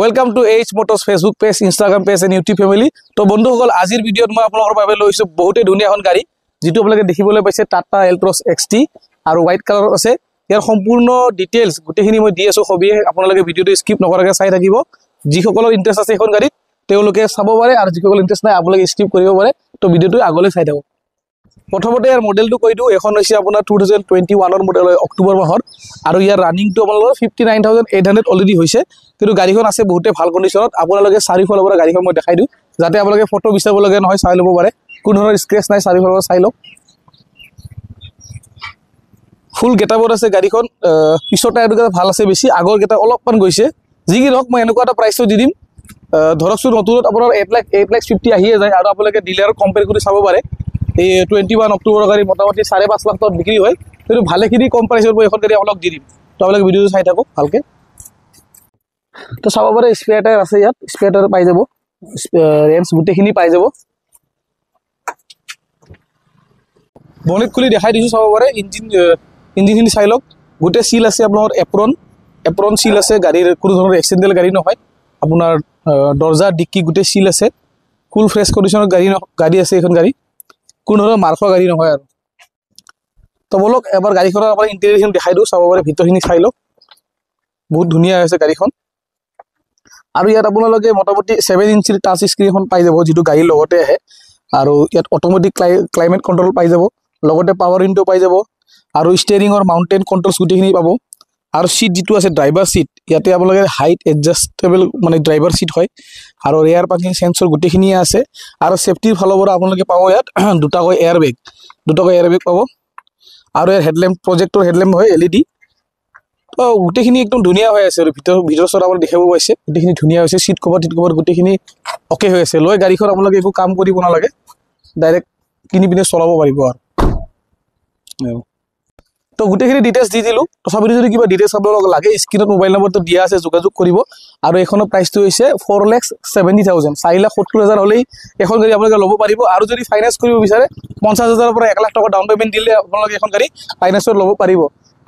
Welcome to H motors Facebook page, Instagram page and YouTube family. তো বন্ধুসকল, আজিৰ ভিডিঅ'ত মই আপোনালোকৰ বাবে লৈছোঁ বহুতে ধুনীয়া এখন গাড়ী, যিটো আপোনালোকে দেখিবলৈ পাইছে টাটা এল্ট্ৰছ XT আৰু হোৱাইট কালাৰত আছে। ইয়াৰ সম্পূৰ্ণ ডিটেইলছ গোটেইখিনি মই দি আছোঁ সবিয়ে। আপোনালোকে ভিডিঅ'টো স্কিপ নকৰাকৈ চাই থাকিব। যিসকলৰ ইণ্টাৰেষ্ট আছে এইখন গাড়ীত তেওঁলোকে চাব পাৰে, আৰু যিসকলৰ ইণ্টাৰেষ্ট নাই আপোনালোকে স্কিপ কৰিব পাৰে। তো ভিডিঅ'টো আগলৈ চাই থাকক। প্ৰথমতে ইয়াৰ মডেলটো কৈ দিওঁ। এখন হৈছে আপোনাৰ 2021 মডেল হয়, অক্টোবৰ মাহৰ, আৰু ইয়াৰ ৰানিংটো আপোনালোকৰ 59,800 অলৰেডি হৈছে। কিন্তু গাড়ীখন আছে বহুতে ভাল কণ্ডিশ্যনত। আপোনালোকে চাৰিওফালৰ পৰা গাড়ীখন মই দেখাই দিওঁ, যাতে আপোনালোকে ফটো বিচাৰিবলগীয়া নহয়, চাই ল'ব পাৰে। কোনো ধৰণৰ স্ক্ৰেচ নাই, চাৰিওফালৰ পৰা চাই লওক। ফুল গেটাপত আছে গাড়ীখন। পিছৰ টায়াৰটো ভাল আছে বেছি, আগৰ গেটা অলপমান গৈছে। যি কি নহওক, মই এনেকুৱা এটা প্ৰাইচটো দি দিম। ধৰকচোন নতুনত আপোনাৰ 8,50,000 আহিয়ে যায়, আৰু আপোনালোকে ডিলাৰত কম্পেয়াৰ কৰি চাব পাৰে। এই 21 অক্টোবৰৰ গাড়ী মোটামুটি 5.5 লাখ টকাত বিক্ৰী হয়। কিন্তু ভালেখিনি কম প্ৰাইচত মই এখন গাড়ী আপোনালোক দি দিম। তো আপোনালোকে ভিডিঅ'টো চাই থাকক ভালকৈ। তো চাব পাৰে স্পেয়াৰ টায়াৰ আছে ইয়াত, স্পেয়াৰ টায়াৰ পাই যাব, ৰেঞ্চ গোটেইখিনি পাই যাব। বনেট খুলি দেখাই দিছোঁ, চাব পাৰে। ইঞ্জিনখিনি চাই লওক। গোটেই চিল আছে আপোনাৰ, এপ্ৰন চিল আছে। গাড়ীৰ কোনো ধৰণৰ এক্সিডেণ্টেল গাড়ী নহয়। আপোনাৰ দৰ্জা ডিক্কি গোটেই চিল আছে। ফুল ফ্ৰেছ কণ্ডিশ্যনৰ গাড়ী আছে এইখন গাড়ী। কোনো ধৰণৰ মাৰ খোৱা গাড়ী নহয় আৰু। তো বলক এবাৰ গাড়ীখনৰ আপোনাৰ ইণ্টেৰিয়ৰখিনি দেখাই দিওঁ, চাব পাৰে। ভিতৰখিনি চাই লওক, বহুত ধুনীয়া হৈছে গাড়ীখন। আৰু ইয়াত আপোনালোকে মোটামুটি 7 ইঞ্চিৰ টাচ স্ক্ৰীণখন পাই যাব, যিটো গাড়ীৰ লগতে আহে। আৰু ইয়াত অট'মেটিক ক্লাইমেট কণ্ট্ৰল পাই যাব, লগতে পাৱাৰ উইণ্ডো পাই যাব, আৰু ষ্টেৰিঙৰ মাউণ্টেন কণ্ট্ৰলছ গোটেইখিনি পাব। আৰু চিট যিটো আছে ড্ৰাইভাৰ চিট, ইয়াতে আপোনালোকে হাইট এডজাষ্টেবল মানে ড্ৰাইভাৰ চিট হয়। আৰু এয়াৰ পাৰ্কিং চেঞ্চৰ গোটেইখিনিয়ে আছে। আৰু ছেফটিৰ ফালৰ পৰা আপোনালোকে পাব ইয়াত দুটাকৈ এয়াৰ বেগ পাব। আৰু ইয়াৰ হেডলেম্প প্ৰজেক্টৰ হেডলেম্প হয় LED। তো গোটেইখিনি একদম ধুনীয়া হৈ আছে, আৰু ভিতৰ চৰ আপুনি দেখিব পাইছে। গোটেইখিনি ধুনীয়া হৈছে। চিট কভাৰ গোটেইখিনি অ'কে হৈ আছে। লৈ গাড়ীখন আপোনালোকে একো কাম কৰিব নালাগে, ডাইৰেক্ট কিনি পিনে চলাব পাৰিব আৰু। তো গোটেইখিনি ডিটেইলছ দি দিলোঁ। তথাপিতো যদি কিবা ডিটেইলছ আপোনালোকক লাগে, স্ক্ৰীণত মোবাইল নম্বৰটো দিয়া আছে, যোগাযোগ কৰিব। আৰু এইখনৰ প্ৰাইচটো হৈছে 4,70,000, 4,70,000 হ'লেই এখন গাড়ী আপোনালোকে ল'ব পাৰিব। আৰু যদি ফাইনেন্স কৰিব বিচাৰে, 50,000 পৰা 1 লাখ টকা ডাউন পে'মেণ্ট দিলে আপোনালোকে এখন গাড়ী ফাইনেন্সত ল'ব পাৰিব।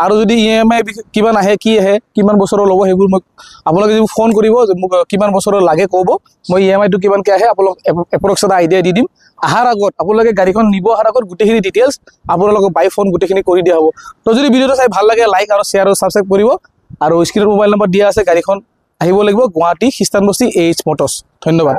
আৰু যদি EMI কিমান আহে, কি আহে, কিমান বছৰৰ ল'ব, সেইবোৰ মই আপোনালোকে যদি ফোন কৰিব, মোক কিমান বছৰৰ লাগে ক'ব, মই EMIটো কিমানকৈ আহে আপোনালোক এপ্ৰক্স এটা আইডিয়া দি দিম। অহাৰ আগত আপোনালোকে গাড়ীখন নিব অহাৰ আগত গোটেইখিনি ডিটেইলছ আপোনালোকক বাই ফোন গোটেইখিনি কৰি দিয়া হ'ব। তো যদি ভিডিঅ'টো চাই ভাল লাগে, লাইক আৰু শ্বেয়াৰ আৰু ছাবস্ক্ৰাইব কৰিব। আৰু স্ক্ৰীণত মোবাইল নম্বৰ দিয়া আছে। গাড়ীখন আহিব লাগিব গুৱাহাটী খ্ৰীষ্টানবস্তি এইচ মটৰ্ছ। ধন্যবাদ।